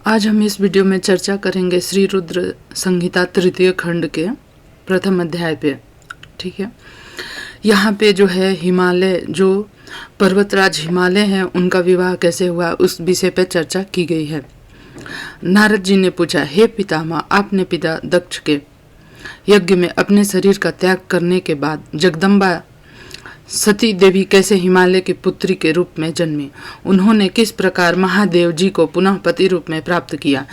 आज हम इस वीडियो में चर्चा करेंगे श्री रुद्र संहिता तृतीय खंड के प्रथम अध्याय पे। ठीक है, यहाँ पे जो है हिमालय, जो पर्वतराज हिमालय हैं, उनका विवाह कैसे हुआ उस विषय पे चर्चा की गई है। नारद जी ने पूछा, हे पितामह, आपने पिता दक्ष के यज्ञ में अपने शरीर का त्याग करने के बाद जगदम्बा सती देवी कैसे हिमालय की पुत्री के रूप में जन्मी? उन्होंने किस प्रकार महादेव जी को पुनः पति रूप में प्राप्त किया?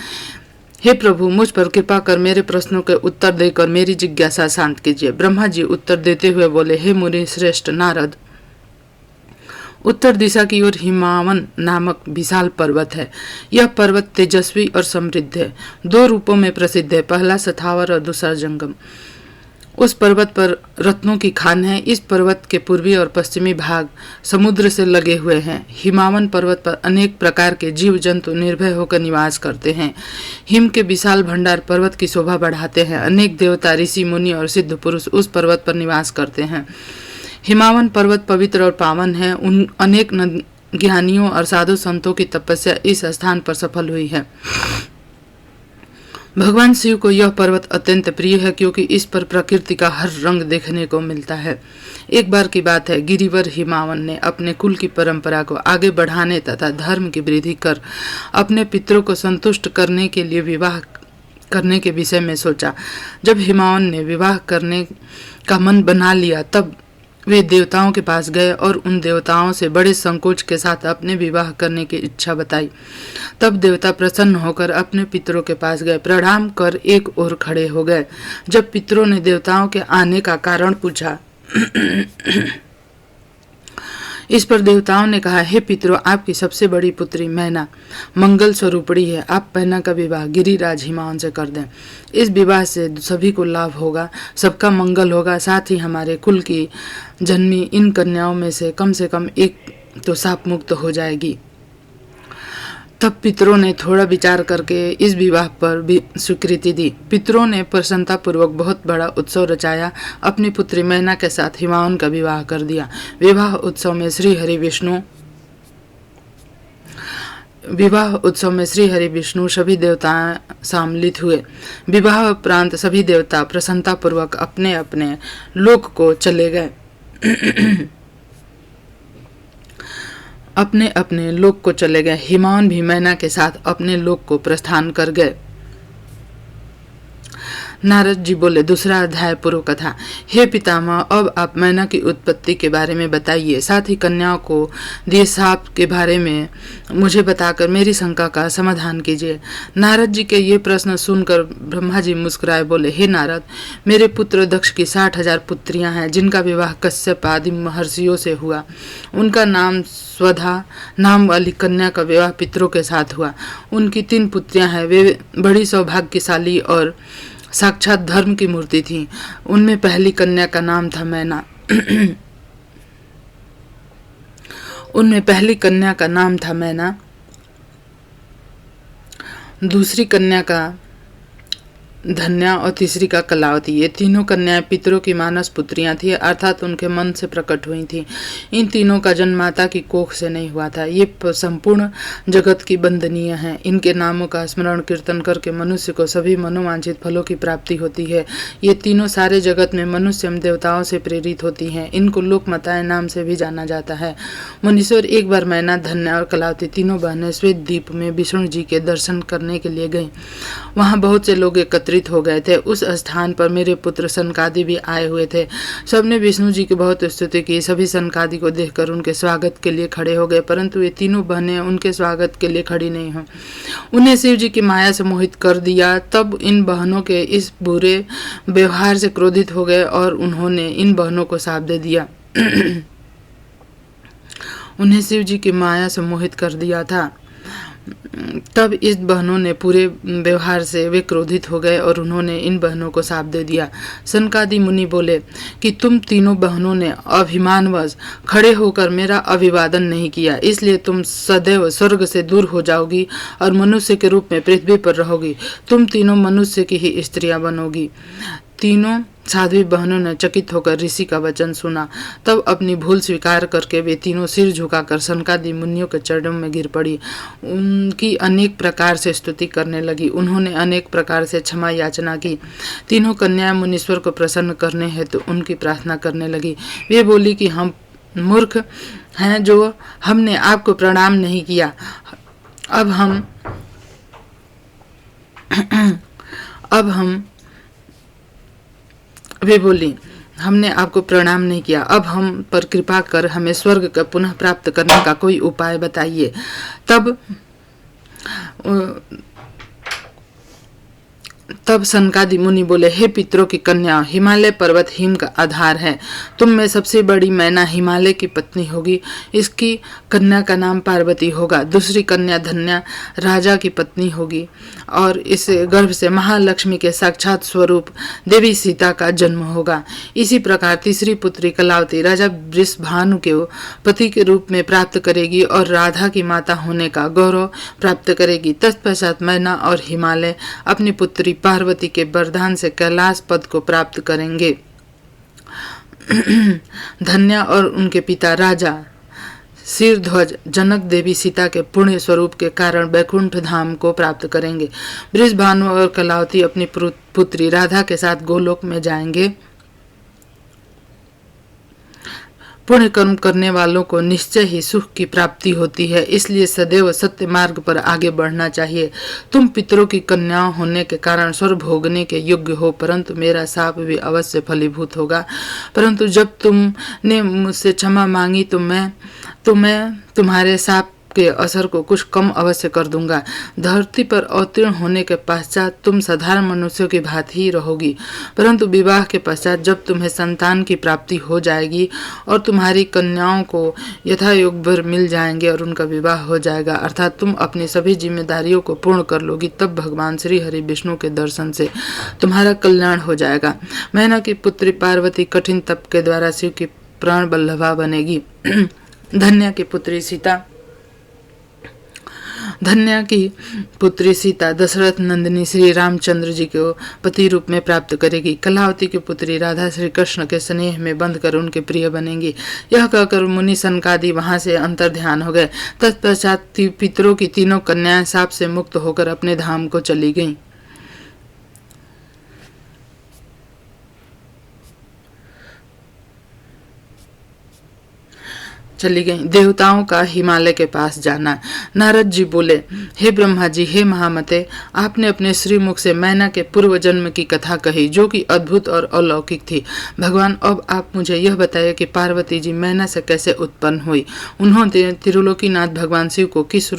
हे प्रभु, मुझ पर कृपा कर मेरे प्रश्नों के उत्तर देकर मेरी जिज्ञासा शांत कीजिए। ब्रह्मा जी उत्तर देते हुए बोले, हे मुनि श्रेष्ठ नारद, उत्तर दिशा की ओर हिमावन नामक विशाल पर्वत है। यह पर्वत तेजस्वी और समृद्ध है, दो रूपों में प्रसिद्ध है, पहला सथावर और दूसरा जंगम। उस पर्वत पर रत्नों की खान है। इस पर्वत के पूर्वी और पश्चिमी भाग समुद्र से लगे हुए हैं। हिमावन पर्वत पर अनेक प्रकार के जीव जंतु निर्भय होकर निवास करते हैं। हिम के विशाल भंडार पर्वत की शोभा बढ़ाते हैं। अनेक देवता, ऋषि, मुनि और सिद्ध पुरुष उस पर्वत पर निवास करते हैं। हिमावन पर्वत पवित्र और पावन है। उन अनेक ज्ञानियों और साधु संतों की तपस्या इस स्थान पर सफल हुई है। भगवान शिव को यह पर्वत अत्यंत प्रिय है, क्योंकि इस पर प्रकृति का हर रंग देखने को मिलता है। एक बार की बात है, गिरिवर हिमावन ने अपने कुल की परंपरा को आगे बढ़ाने तथा धर्म की वृद्धि कर अपने पितरों को संतुष्ट करने के लिए विवाह करने के विषय में सोचा। जब हिमावन ने विवाह करने का मन बना लिया, तब वे देवताओं के पास गए और उन देवताओं से बड़े संकोच के साथ अपने विवाह करने की इच्छा बताई। तब देवता प्रसन्न होकर अपने पितरों के पास गए, प्रणाम कर एक ओर खड़े हो गए। जब पितरों ने देवताओं के आने का कारण पूछा, इस पर देवताओं ने कहा, हे पितरों, आपकी सबसे बड़ी पुत्री मैना मंगल स्वरूपणी है। आप मैना का विवाह गिरिराज हिमावन से कर दें। इस विवाह से सभी को लाभ होगा, सबका मंगल होगा। साथ ही हमारे कुल की जन्मी इन कन्याओं में से कम एक तो शाप मुक्त हो जाएगी। तब पितरों ने थोड़ा विचार करके इस विवाह पर भी स्वीकृति दी। पितरों ने प्रसन्नता पूर्वक बहुत बड़ा उत्सव रचाया। अपनी पुत्री मैना के साथ हिमावन का विवाह कर दिया। विवाह उत्सव में श्री हरि विष्णु सभी देवता सम्मिलित हुए। विवाह उपरांत सभी देवता प्रसन्नता पूर्वक अपने अपने लोक को चले गए। अपने अपने लोक को चले गए। हिमावन भी मैना के साथ अपने लोक को प्रस्थान कर गए। नारद जी बोले, दूसरा अध्याय पूर्व कथा। हे पितामह, अब आप मैना की उत्पत्ति के बारे में बताइए, साथ ही कन्याओं को दिए शाप के बारे में मुझे बताकर मेरी शंका का समाधान कीजिए। नारद जी के ये प्रश्न सुनकर ब्रह्मा जी मुस्कुराए, बोले, हे नारद, मेरे पुत्र दक्ष की 60,000 पुत्रियां हैं, जिनका विवाह कश्यप आदि महर्षियों से हुआ। उनका नाम स्वधा नाम वाली कन्या का विवाह पितरों के साथ हुआ। उनकी 3 पुत्रियां हैं। वे बड़ी सौभाग्यशाली और साक्षात धर्म की मूर्ति थी। उनमें पहली कन्या का नाम था मैना। दूसरी कन्या का धन्या और तीसरी का कलावती। ये तीनों कन्याएं पितरों की मानस पुत्रियां थी, अर्थात उनके मन से प्रकट हुई थी। इन तीनों का जन्म माता की कोख से नहीं हुआ था। ये संपूर्ण जगत की वंदनीय हैं। इनके नामों का स्मरण कीर्तन करके मनुष्य को सभी मनोवांछित फलों की प्राप्ति होती है। ये तीनों सारे जगत में मनुष्य एवं देवताओं से प्रेरित होती हैं। इनको लोकमाताएं नाम से भी जाना जाता है। मुनीश्वर, एक बार मैना, धन्या और कलावती तीनों बहनें श्वेत द्वीप में विष्णु जी के दर्शन करने के लिए गईं। वहां बहुत से लोग एकत्रित हो गए थे। उस स्थान पर मेरे पुत्र सनकादि भी आए हुए थे। सबने विष्णु जी की बहुत स्तुति की। सभी सनकादि को देखकर उनके स्वागत के लिए खड़े हो गए, परंतु ये तीनों बहनें उनके स्वागत के लिए खड़ी नहीं हुई। उन्हें शिव जी की माया से मोहित कर दिया। तब इन बहनों के इस बुरे व्यवहार से क्रोधित हो गए और उन्होंने इन बहनों को शाप दे दिया। उन्हें शिव जी की माया से मोहित कर दिया था। तब इस बहनों ने पूरे व्यवहार से वे क्रोधित हो गए और उन्होंने इन बहनों को शाप दे दिया। सनकादि मुनि बोले कि तुम तीनों बहनों ने अभिमानवश खड़े होकर मेरा अभिवादन नहीं किया, इसलिए तुम सदैव स्वर्ग से दूर हो जाओगी और मनुष्य के रूप में पृथ्वी पर रहोगी। तुम तीनों मनुष्य की ही स्त्रियां बनोगी। तीनों साध्वी बहनों ने चकित होकर ऋषि का वचन सुना। तब अपनी भूल स्वीकार करके वे तीनों सिर झुकाकर सनकादि मुनियों के चरणों में गिर पड़ी। उनकी अनेक प्रकार से स्तुति करने लगी। उन्होंने अनेक प्रकार से क्षमा याचना की। तीनों कन्याएं मुनीश्वर को प्रसन्न करने हेतु उनकी प्रार्थना करने लगी। वे बोली कि हम मूर्ख हैं जो हमने आपको प्रणाम नहीं किया। वे बोली, हमने आपको प्रणाम नहीं किया। अब हम पर कृपा कर हमें स्वर्ग का पुनः प्राप्त करने का कोई उपाय बताइए। तब सनकादि मुनि बोले, हे पितरों की कन्या, हिमालय पर्वत हिम का आधार है। तुम में सबसे बड़ी मैना हिमालय की पत्नी होगी। इसकी कन्या का नाम पार्वती होगा। दूसरी कन्या धन्या राजा की पत्नी होगी और इस गर्भ से महालक्ष्मी के साक्षात स्वरूप देवी सीता का जन्म होगा। इसी प्रकार तीसरी पुत्री कलावती राजा वृषभानु के पति के रूप में प्राप्त करेगी और राधा की माता होने का गौरव प्राप्त करेगी। तत्पश्चात मैना और हिमालय अपनी पुत्री पार्वती के वरदान से कैलाश पद को प्राप्त करेंगे। धन्या और उनके पिता राजा सिरध्वज जनक देवी सीता के पुण्य स्वरूप के कारण वैकुंठ धाम को प्राप्त करेंगे। वृषभानु और कलावती अपनी पुत्री राधा के साथ गोलोक में जाएंगे। पुण्य कर्म करने वालों को निश्चय ही सुख की प्राप्ति होती है, इसलिए सदैव सत्य मार्ग पर आगे बढ़ना चाहिए। तुम पितरों की कन्याओं होने के कारण स्वर्ग भोगने के योग्य हो, परंतु मेरा शाप भी अवश्य फलीभूत होगा। परंतु जब तुमने मुझसे क्षमा मांगी तो मैं तुम्हारे शाप के असर को कुछ कम अवश्य कर दूंगा। धरती पर अवतीर्ण होने के पश्चात तुम साधारण मनुष्यों की भांति ही रहोगी, परंतु विवाह के पश्चात जब तुम्हें संतान की प्राप्ति हो जाएगी और तुम्हारी कन्याओं को यथायोग्य वर मिल जाएंगे और उनका विवाह हो जाएगा, अर्थात तुम अपनी सभी जिम्मेदारियों को पूर्ण कर लोगी, तब भगवान श्री हरि विष्णु के दर्शन से तुम्हारा कल्याण हो जाएगा। मैना की पुत्री पार्वती कठिन तप के द्वारा शिव की प्राण बल्लभा बनेगी। धन्या की पुत्री सीता दशरथ नंदिनी श्री रामचंद्र जी को पति रूप में प्राप्त करेगी। कलावती की पुत्री राधा श्री कृष्ण के स्नेह में बंध कर उनके प्रिय बनेंगी। यह कहकर मुनि सनकादि वहां से अंतर ध्यान हो गए। तत्पश्चात पितरों की तीनों कन्याएं शाप से मुक्त होकर अपने धाम को चली गईं। देवताओं का हिमालय के पास जाना। नारद जी बोले, हे ब्रह्मा जी, हे महामते, आपने अपने श्रीमुख से मैना के पूर्व जन्म की कथा कही जो कि अद्भुत और अलौकिक थी। भगवान, अब आप मुझे यह बताइए कि पार्वती जी मैना से कैसे उत्पन्न हुई। उन्होंने त्रिलोकीनाथ भगवान शिव को किस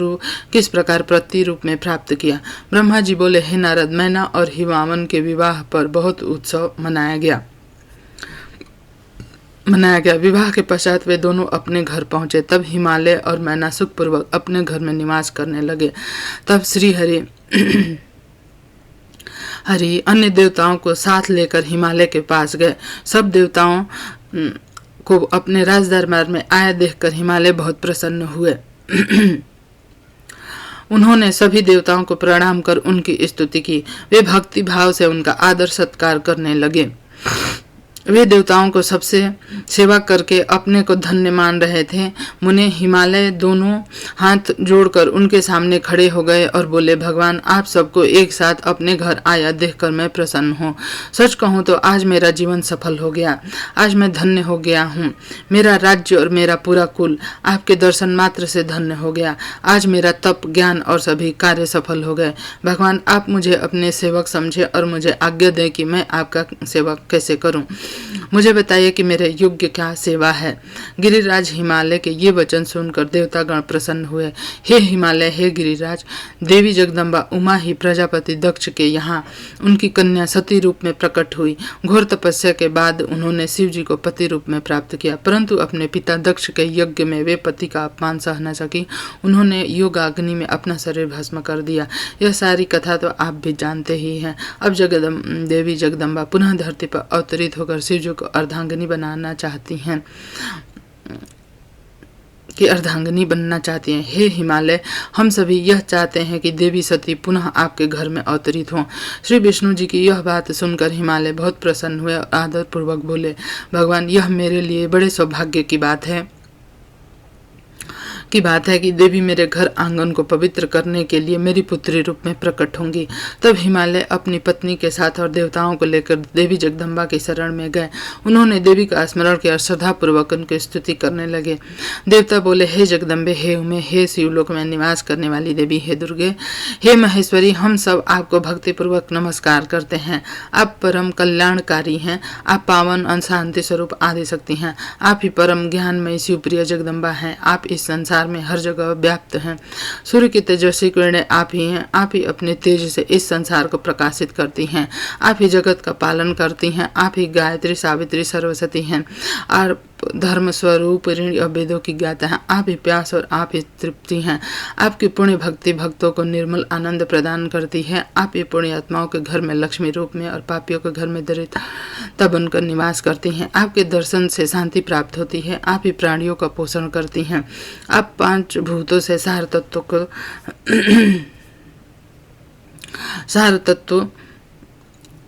प्रकार पति रूप में प्राप्त किया। ब्रह्मा जी बोले, हे नारद, मैना और हिमावन के विवाह पर बहुत उत्सव मनाया गया। विवाह के पश्चात वे दोनों अपने घर पहुंचे। तब हिमालय और मैना सुखपूर्वक अपने घर में निवास करने लगे। तब श्री हरि अन्य देवताओं को साथ लेकर हिमालय के पास गए। सब देवताओं को अपने राज दरबार में आया देखकर हिमालय बहुत प्रसन्न हुए। उन्होंने सभी देवताओं को प्रणाम कर उनकी स्तुति की। वे भक्ति भाव से उनका आदर सत्कार करने लगे। वे देवताओं को सबसे सेवा करके अपने को धन्य मान रहे थे। मुने हिमालय दोनों हाथ जोड़कर उनके सामने खड़े हो गए और बोले, भगवान, आप सबको एक साथ अपने घर आया देखकर मैं प्रसन्न हूँ। सच कहूँ तो आज मेरा जीवन सफल हो गया। आज मैं धन्य हो गया हूँ। मेरा राज्य और मेरा पूरा कुल आपके दर्शन मात्र से धन्य हो गया। आज मेरा तप, ज्ञान और सभी कार्य सफल हो गए। भगवान, आप मुझे अपने सेवक समझे और मुझे आज्ञा दें कि मैं आपका सेवक कैसे करूं। मुझे बताइए कि मेरे योग्य क्या सेवा है। गिरिराज हिमालय के ये वचन सुनकर देवतागण प्रसन्न हुए। हे हिमालय, हे गिरिराज, देवी जगदम्बा उमा ही प्रजापति दक्ष के यहाँ उनकी कन्या सती रूप में प्रकट हुई। घोर तपस्या के बाद उन्होंने शिव जी को पति रूप में प्राप्त किया, परंतु अपने पिता दक्ष के यज्ञ में वे पति का अपमान सह न सकी। उन्होंने योगाग्नि में अपना शरीर भस्म कर दिया। यह सारी कथा तो आप भी जानते ही हैं। अब देवी जगदम्बा पुनः धरती पर अवतरित होकर शिव जी को अर्धांगिनी बनाना चाहती हैं। की अर्धांगिनी बनना चाहती हैं। हे हिमालय, हम सभी यह चाहते हैं कि देवी सती पुनः आपके घर में अवतरित हों। श्री विष्णु जी की यह बात सुनकर हिमालय बहुत प्रसन्न हुए और आदरपूर्वक बोले, भगवान, यह मेरे लिए बड़े सौभाग्य की बात है कि देवी मेरे घर आंगन को पवित्र करने के लिए मेरी पुत्री रूप में प्रकट होंगी। तब हिमालय अपनी पत्नी के साथ और देवताओं को लेकर देवी जगदम्बा की शरण में गए। उन्होंने देवी का स्मरण किया और श्रद्धापूर्वक उनकी स्तुति करने लगे। देवता बोले, हे जगदम्बे, हे उमे, हे शिवलोक में निवास करने वाली देवी, हे दुर्गे, हे महेश्वरी, हम सब आपको भक्तिपूर्वक नमस्कार करते हैं। आप परम कल्याणकारी हैं, आप पावन और शांति स्वरूप आदि शक्ति हैं, आप ही परम ज्ञानमय शिवप्रिय जगदम्बा हैं। आप इस संसार में हर जगह व्याप्त हैं। सूर्य की तेजस्वी किरणें आप ही हैं। आप ही अपने तेज से इस संसार को प्रकाशित करती हैं। आप ही जगत का पालन करती हैं। आप ही गायत्री, सावित्री, सरस्वती हैं और धर्म स्वरूप ऋण और वेदों की ज्ञाता है। आप ही प्यास और आप ही तृप्ति हैं। आपकी पुण्य भक्ति भक्तों को निर्मल आनंद प्रदान करती है। आप ही पुण्य आत्माओं के घर में लक्ष्मी रूप में और पापियों के घर में दरिद्रता बनकर निवास करती हैं। आपके दर्शन से शांति प्राप्त होती है। आप ही प्राणियों का पोषण करती हैं। आप 5 भूतों से सार तत्व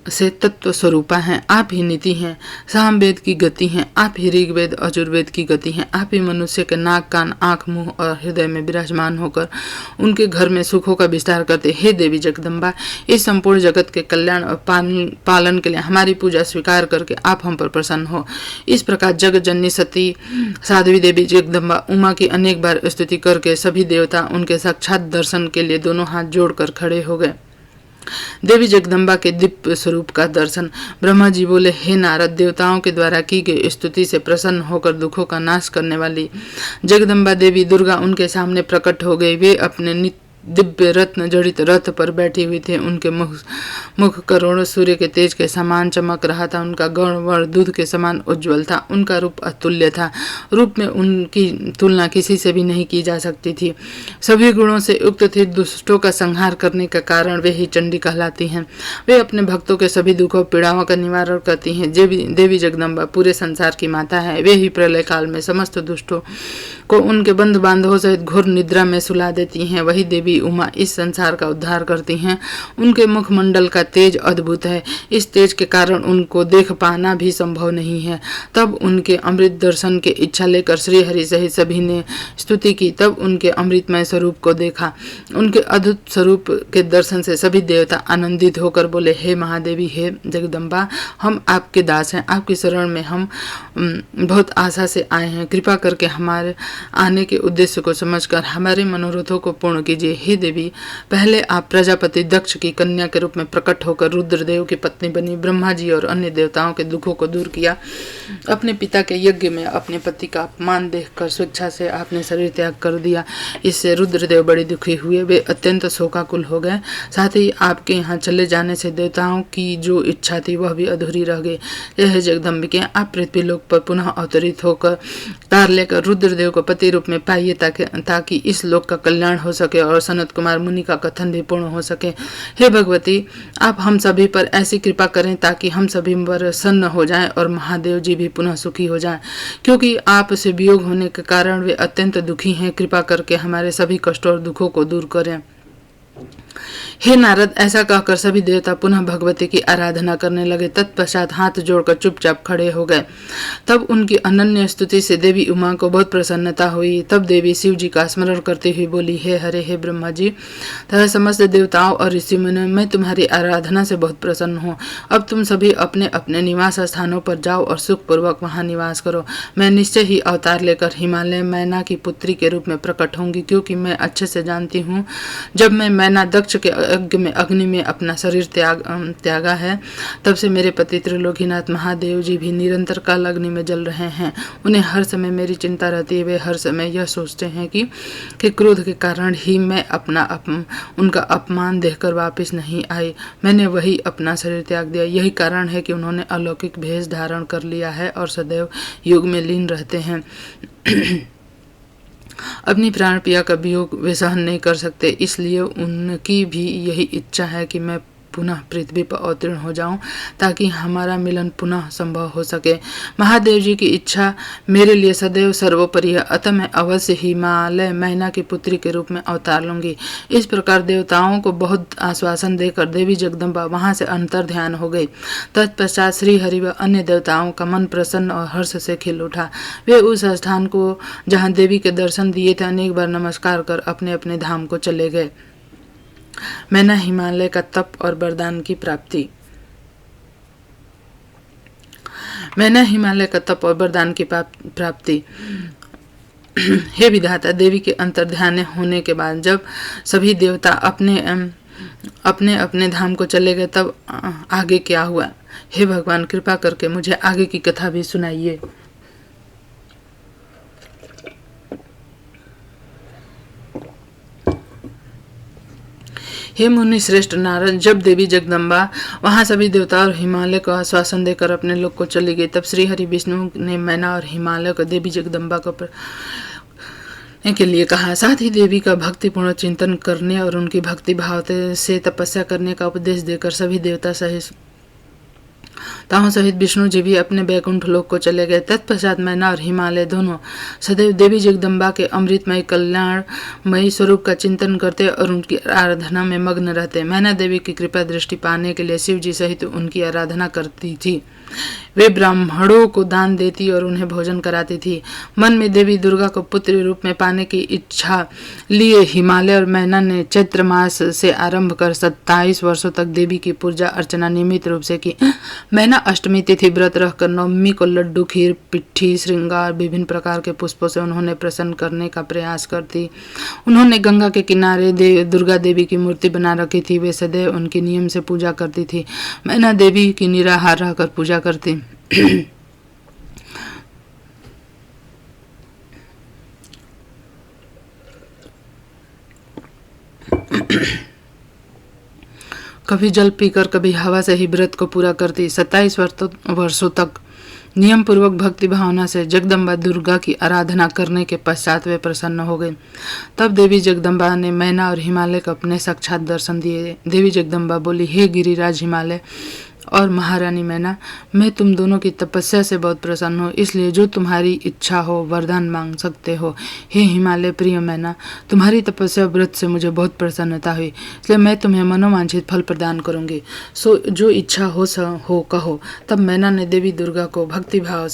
से तत्व स्वरूपा हैं। आप ही नीति हैं, सामवेद की गति हैं। आप ही ऋग्वेद अजुर्वेद की गति हैं। आप ही मनुष्य के नाक, कान, आँख, मुंह और हृदय में विराजमान होकर उनके घर में सुखों का विस्तार करते। हे देवी जगदम्बा, इस संपूर्ण जगत के कल्याण और पालन के लिए हमारी पूजा स्वीकार करके आप हम पर प्रसन्न हो। इस प्रकार जगत जननी सती साध्वी देवी जगदम्बा उमा की अनेक बार स्तुति करके सभी देवता उनके साक्षात दर्शन के लिए दोनों हाथ जोड़कर खड़े हो गए। देवी जगदम्बा के दिव्य स्वरूप का दर्शन। ब्रह्मा जी बोले, हे नारद, देवताओं के द्वारा की गई स्तुति से प्रसन्न होकर दुखों का नाश करने वाली जगदम्बा देवी दुर्गा उनके सामने प्रकट हो गई। वे अपने दिव्य रत्न जड़ित रथ पर बैठी हुई थे। उनके मुख करोड़ों सूर्य के तेज के समान चमक रहा था। उनका गौर वर्ण दूध के समान उज्ज्वल था। उनका रूप अतुल्य था। रूप में उनकी तुलना किसी से भी नहीं की जा सकती थी। सभी गुणों से युक्त थी। दुष्टों का संहार करने का कारण वे ही चंडी कहलाती हैं। वे अपने भक्तों के सभी दुखों पीड़ाओं का निवारण करती हैं। देवी जगदम्बा पूरे संसार की माता है। वे ही प्रलय काल में समस्त दुष्टों को उनके बंधु बांधवों सहित घोर निद्रा में सुला देती हैं। वही देवी उमा इस संसार का उद्धार करती हैं। उनके मुखमंडल का तेज अद्भुत है। इस तेज के कारण उनको देख पाना भी संभव नहीं है। तब उनके अमृत दर्शन की इच्छा लेकर श्री हरि सहित सभी ने स्तुति की। तब उनके अमृतमय स्वरूप को देखा। उनके अद्भुत स्वरूप के दर्शन से सभी देवता आनंदित होकर बोले, हे महादेवी, हे जगदम्बा, हम आपके दास हैं। आपकी शरण में हम बहुत आशा से आए हैं। कृपा करके हमारे आने के उद्देश्य को समझकर हमारे मनोरथों को पूर्ण कीजिए। हे देवी, पहले आप प्रजापति दक्ष की कन्या के रूप में प्रकट होकर रुद्रदेव की पत्नी बनी। ब्रह्मा जी और अन्य देवताओं के दुखों को दूर किया। अपने पिता के यज्ञ में अपने पति का अपमान देखकर स्वेच्छा से आपने शरीर त्याग कर दिया। इससे रुद्रदेव बड़े दुखी हुए। वे अत्यंत शोकाकुल हो गए। साथ ही आपके यहाँ चले जाने से देवताओं की जो इच्छा थी वह भी अधूरी रह गई। यह जगदम्बिके, आप पृथ्वी लोक पर पुनः अवतरित होकर तार लेकर रुद्रदेव को पति रूप में पाइए ताकि इस लोक का कल्याण हो सके और सनत कुमार मुनि का कथन भी पूर्ण हो सके। हे भगवती, आप हम सभी पर ऐसी कृपा करें ताकि हम सभी प्रसन्न हो जाएं और महादेव जी भी पुनः सुखी हो जाएं, क्योंकि आप से वियोग होने के कारण वे अत्यंत दुखी हैं। कृपा करके हमारे सभी कष्टों और दुखों को दूर करें। हे नारद, ऐसा कहकर सभी देवता पुनः भगवती की आराधना करने लगे। तत्पश्चात हाथ जोड़कर चुपचाप खड़े हो गए। तब उनकी अनन्य स्तुति से देवी उमा को बहुत प्रसन्नता हुई। तब देवी शिव जी का स्मरण करते हुए बोली, हे हरे, हे ब्रह्मा जी तथा समस्त देवताओं और ऋषि मुनियों, मैं तुम्हारी आराधना से बहुत प्रसन्न हूँ। अब तुम सभी अपने अपने निवास स्थानों पर जाओ और सुखपूर्वक वहाँ निवास करो। मैं निश्चय ही अवतार लेकर हिमालय मैना की पुत्री के रूप में प्रकट होंगी, क्योंकि मैं अच्छे से जानती हूँ जब मैं मैना दक्ष के यज्ञ में अग्नि में अपना शरीर त्यागा है, तब से मेरे पति त्रिलोकीनाथ महादेव जी भी निरंतर काल अग्नि में जल रहे हैं। उन्हें हर समय मेरी चिंता रहती है। वे हर समय यह सोचते हैं कि क्रोध के कारण ही मैं उनका अपमान देखकर वापस नहीं आई। मैंने वही अपना शरीर त्याग दिया। यही कारण है कि उन्होंने अलौकिक भेष धारण कर लिया है और सदैव योग में लीन रहते हैं। अपनी प्राण प्रिया का वियोग वे सहन नहीं कर सकते, इसलिए उनकी भी यही इच्छा है कि मैं पुनः पृथ्वी पर अवतीर्ण हो जाऊं ताकि हमारा मिलन पुनः संभव हो सके। महादेव जी की इच्छा मेरे लिए सदैव सर्वोपरि है, अतः मैं अवश्य हिमालय मैना की पुत्री के रूप में अवतार लूंगी। इस प्रकार देवताओं को बहुत आश्वासन देकर देवी जगदम्बा वहां से अंतर ध्यान हो गई। तत्पश्चात श्री हरि व अन्य देवताओं का मन प्रसन्न और हर्ष से खिल उठा। वे उस स्थान को जहां देवी के दर्शन दिए थे अनेक बार नमस्कार कर अपने अपने धाम को चले गए। मैना हिमालय का तप और वरदान की प्राप्ति। मैना हिमालय का तप और वरदान की प्राप्ति। हे विधाता, देवी के अंतर्ध्यान होने के बाद जब सभी देवता अपने अपने धाम को चले गए तब आगे क्या हुआ? हे भगवान, कृपा करके मुझे आगे की कथा भी सुनाइए। हे मुनि श्रेष्ठ नारद, जब देवी जगदम्बा वहां सभी देवता और हिमालय को आश्वासन देकर अपने लोक को चली गई, तब श्री हरि विष्णु ने मैना और हिमालय को देवी जगदम्बा को के लिए कहा। साथ ही देवी का भक्तिपूर्ण चिंतन करने और उनकी भक्ति भाव से तपस्या करने का उपदेश देकर सभी देवता सहित विष्णु जी भी अपने बैकुंठ लोक को चले गए। तत्पश्चात मैना और हिमालय दोनों सदैव देवी जगदम्बा के अमृतमय कल्याणमयी स्वरूप का चिंतन करते और उनकी आराधना में मग्न रहते। मैना देवी की कृपा दृष्टि पाने के लिए शिव जी सहित उनकी आराधना करती थी। वे ब्राह्मणों को दान देती और उन्हें भोजन कराती थी। मन में देवी दुर्गा को पुत्र रूप में पाने की इच्छा लिए हिमालय और मैना ने चैत्र मास से आरंभ कर 27 वर्षों तक देवी की पूजा अर्चना नियमित रूप से की। मैना अष्टमी तिथि व्रत रखकर नवमी को लड्डू, खीर, पिट्ठी, श्रृंगार, विभिन्न प्रकार के पुष्पों से उन्होंने प्रसन्न करने का प्रयास करती। उन्होंने गंगा के किनारे दुर्गा देवी की मूर्ति बना रखी थी। वे सदैव उनके नियम से पूजा करती थी। मैना देवी की निराहार रहकर पूजा करती। कभी जल पीकर कभी हवा से ही व्रत को पूरा करती। 27 वर्षों तक नियम पूर्वक भक्ति भावना से जगदम्बा दुर्गा की आराधना करने के पश्चात वे प्रसन्न हो गए। तब देवी जगदम्बा ने मैना और हिमालय को अपने साक्षात दर्शन दिए। देवी जगदम्बा बोली, हे गिरिराज हिमालय और महारानी मैना, मैं तुम दोनों की तपस्या से बहुत प्रसन्न हूँ, इसलिए जो तुम्हारी इच्छा हो वरदान मांग सकते हो। हे हिमालय प्रिय मैना, तुम्हारी तपस्या व्रत से मुझे बहुत प्रसन्नता हुई, इसलिए मैं तुम्हें मनोवांछित फल प्रदान करूंगी। सो जो इच्छा हो कहो। तब मैना ने देवी दुर्गा को भक्तिभाव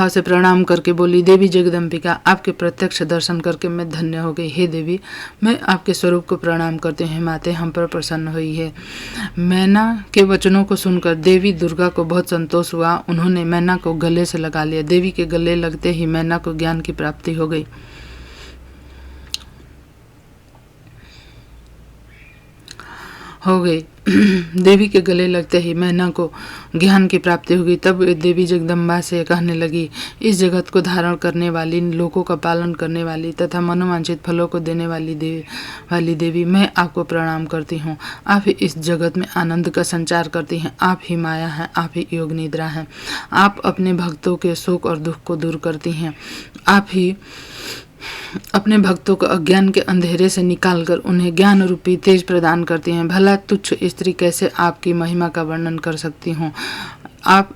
से प्रणाम करके बोली, देवी जगदम्बिका, आपके प्रत्यक्ष दर्शन करके मैं धन्य हो गई। हे देवी, मैं आपके स्वरूप को प्रणाम करते हैं, माते हम पर प्रसन्न हुई है। मैना के वचनों को सुनकर देवी दुर्गा को बहुत संतोष हुआ। उन्होंने मैना को गले से लगा लिया। देवी के गले लगते ही मैना को ज्ञान की प्राप्ति हो गई। देवी के गले लगते ही मैना को ज्ञान की प्राप्ति होगी। तब देवी जगदम्बा से कहने लगी, इस जगत को धारण करने वाली, लोगों का पालन करने वाली तथा मनोवांछित फलों को देने वाली देवी, मैं आपको प्रणाम करती हूँ। आप ही इस जगत में आनंद का संचार करती हैं। आप ही माया हैं, आप ही योग निद्रा हैं। आप अपने भक्तों के शोक और दुख को दूर करती हैं। आप ही अपने भक्तों को अज्ञान के अंधेरे से निकालकर उन्हें ज्ञान रूपी तेज प्रदान करती हैं। भला तुच्छ स्त्री कैसे आपकी महिमा का वर्णन कर सकती हूँ। आप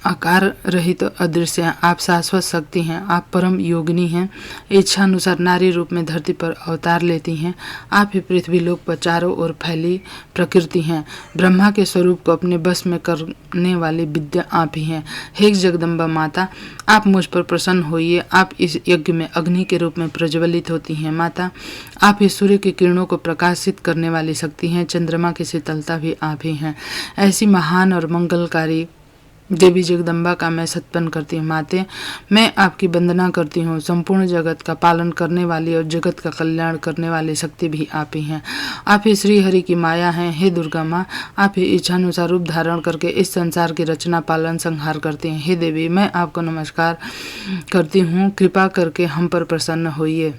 आकार रहित अदृश्य हैं, आप शाश्वत शक्ति हैं, आप परम योगिनी हैं। इच्छा अनुसार नारी रूप में धरती पर अवतार लेती हैं। आप ही पृथ्वी लोक पर चारों ओर फैली प्रकृति हैं। ब्रह्मा के स्वरूप को अपने बस में करने वाली विद्या आप ही हैं। हे जगदम्बा माता, आप मुझ पर प्रसन्न होइए। आप इस यज्ञ में अग्नि के रूप में प्रज्वलित होती हैं। माता, आप ही सूर्य की किरणों को प्रकाशित करने वाली शक्ति हैं। चंद्रमा की शीतलता भी आप ही हैं। ऐसी महान और मंगलकारी देवी जगदम्बा का मैं सत्पन करती हूँ। माते, मैं आपकी वंदना करती हूँ। संपूर्ण जगत का पालन करने वाली और जगत का कल्याण करने वाली शक्ति भी आप ही हैं। आप ही श्री हरि की माया हैं। हे दुर्गा माँ, आप ही इच्छानुसार रूप धारण करके इस संसार की रचना, पालन, संहार करती हैं। हे देवी, मैं आपको नमस्कार करती हूँ। कृपा करके हम पर प्रसन्न होइए।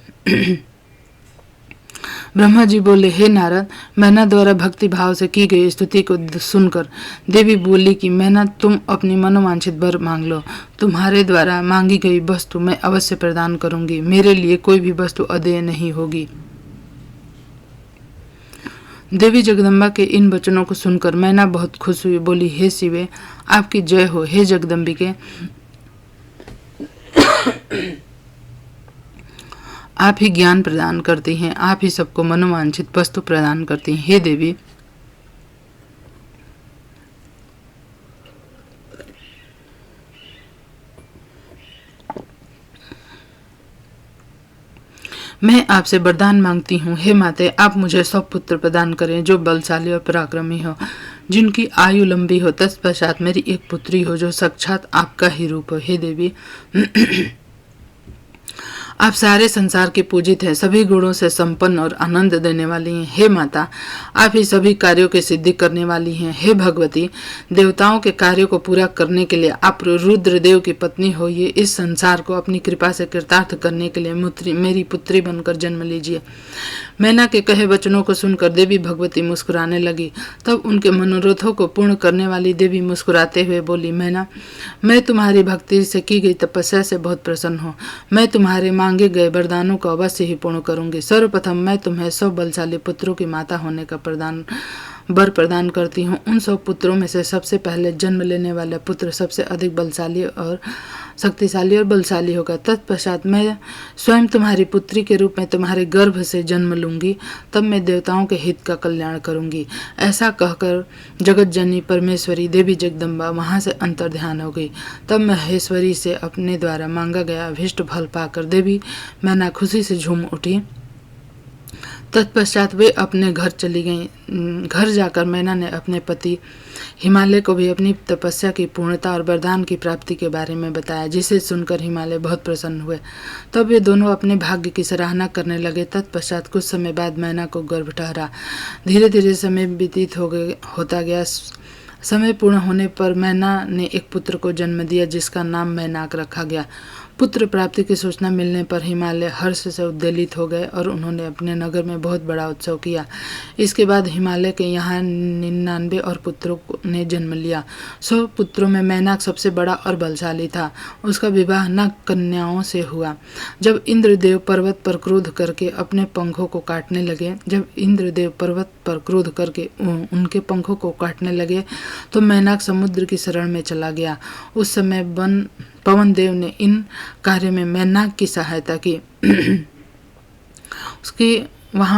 ब्रह्मा जी बोले, हे नारद, मैना द्वारा भक्ति भाव से की गई स्तुति को सुनकर देवी बोली कि मैना, तुम अपनी मनोवांछित वर मांग लो। तुम्हारे द्वारा मांगी गई वस्तु मैं अवश्य प्रदान करूंगी। मेरे लिए कोई भी वस्तु अदेय नहीं होगी। देवी जगदम्बा के इन वचनों को सुनकर मैना बहुत खुश हुई, बोली, हे शिवे, आपकी जय हो। हे जगदम्बिके, आप ही ज्ञान प्रदान करती हैं, आप ही सबको मनोवांछित वस्तु प्रदान करती हैं। हे देवी, मैं आपसे वरदान मांगती हूँ। हे माते, आप मुझे 100 पुत्र प्रदान करें जो बलशाली और पराक्रमी हो, जिनकी आयु लंबी हो। तत्पश्चात मेरी एक पुत्री हो जो साक्षात आपका ही रूप हो। हे देवी, आप सारे संसार की पूजित हैं, सभी गुणों से संपन्न और आनंद देने वाली हैं। हे माता, आप ही सभी कार्यों की सिद्धि करने वाली हैं। हे भगवती, देवताओं के कार्यों को पूरा करने के लिए आप रुद्रदेव की पत्नी हो। ये इस संसार को अपनी कृपा से कृतार्थ करने के लिए मेरी पुत्री बनकर जन्म लीजिए। मैना के कहे वचनों को सुनकर देवी भगवती मुस्कुराने लगी। तब उनके मनोरथों को पूर्ण करने वाली देवी मुस्कुराते हुए बोली, मैना, मैं तुम्हारी भक्ति से की गई तपस्या से बहुत प्रसन्न हूँ। मैं तुम्हारे मांगे गए वरदानों को अवश्य ही पूर्ण करूंगी। सर्वप्रथम मैं तुम्हें 100 बलशाली पुत्रों की माता होने का वर प्रदान करती हूँ। उन 100 पुत्रों में से सबसे पहले जन्म लेने वाला पुत्र सबसे अधिक बलशाली और शक्तिशाली और बलशाली होगा। तत्पश्चात मैं स्वयं तुम्हारी पुत्री के रूप में तुम्हारे गर्भ से जन्म लूंगी। तब मैं देवताओं के हित का कल्याण करूंगी। ऐसा कहकर जगत जननी परमेश्वरी देवी जगदम्बा वहां से अंतर्ध्यान हो गई। तब महेश्वरी से अपने द्वारा मांगा गया अभीष्ट फल पाकर देवी मैना खुशी से झूम उठी। तत्पश्चात वे अपने घर चली गईं। घर जाकर मैना ने अपने पति हिमालय को भी अपनी तपस्या की पूर्णता और वरदान की प्राप्ति के बारे में बताया, जिसे सुनकर हिमालय बहुत प्रसन्न हुए। तब वे दोनों अपने भाग्य की सराहना करने लगे। तत्पश्चात कुछ समय बाद मैना को गर्भ ठहरा। धीरे धीरे समय व्यतीत होता गया। समय पूर्ण होने पर मैना ने एक पुत्र को जन्म दिया, जिसका नाम मैनाक रखा गया। पुत्र प्राप्ति की सूचना मिलने पर हिमालय हर्ष से उद्वेलित हो गए और उन्होंने अपने नगर में बहुत बड़ा उत्सव किया। इसके बाद हिमालय के यहाँ 99 और पुत्रों ने जन्म लिया। 100 पुत्रों में मैनाक सबसे बड़ा और बलशाली था। उसका विवाह नाग कन्याओं से हुआ। जब इंद्रदेव पर्वत पर क्रोध करके अपने पंखों को काटने लगे, तो मैनाक समुद्र की शरण में चला गया। उस समय पवन देव ने इन कार्य में मैनाक की सहायता की।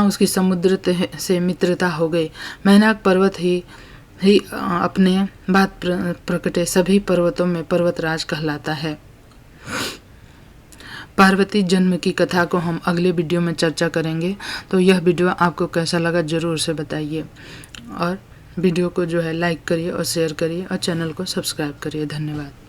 उसकी समुद्र से मित्रता हो गई। मैनाक पर्वत ही अपने बाद प्रकटे सभी पर्वतों में पर्वतराज कहलाता है। पार्वती जन्म की कथा को हम अगले वीडियो में चर्चा करेंगे। तो यह वीडियो आपको कैसा लगा जरूर से बताइए, और वीडियो को लाइक करिए और शेयर करिए और चैनल को सब्सक्राइब करिए। धन्यवाद।